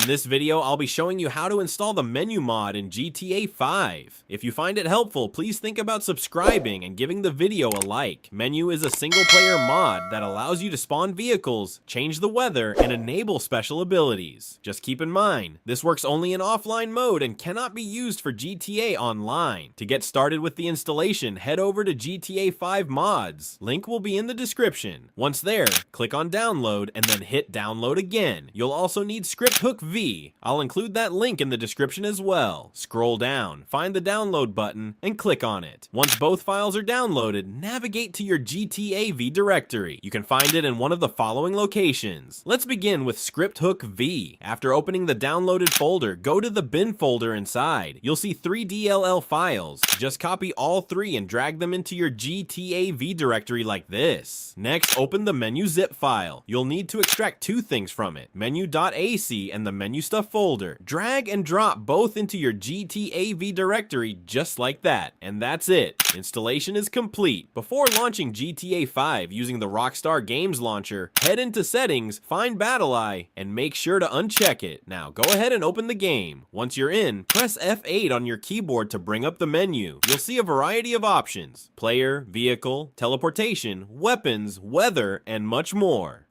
In this video, I'll be showing you how to install the Menyoo mod in GTA 5. If you find it helpful, please think about subscribing and giving the video a like. Menyoo is a single-player mod that allows you to spawn vehicles, change the weather, and enable special abilities. Just keep in mind, this works only in offline mode and cannot be used for GTA Online. To get started with the installation, head over to GTA 5 mods. Link will be in the description. Once there, click on download and then hit download again. You'll also need Script Hook V. I'll include that link in the description as well. Scroll down, find the download button, and click on it. Once both files are downloaded, navigate to your GTA V directory. You can find it in one of the following locations. Let's begin with Script Hook V. After opening the downloaded folder, go to the bin folder inside. You'll see 3 DLL files. Just copy all 3 and drag them into your GTA V directory like this. Next, open the Menyoo zip file. You'll need to extract 2 things from it, menyoo.ac and the Menyoo stuff folder. Drag and drop both into your GTA V directory just like that, and that's it. Installation is complete. Before launching GTA 5 using the Rockstar Games launcher, head into settings, find BattleEye, and make sure to uncheck it. Now go ahead and open the game. Once you're in, press F8 on your keyboard to bring up the menu. You'll see a variety of options: player, vehicle, teleportation, weapons, weather, and much more.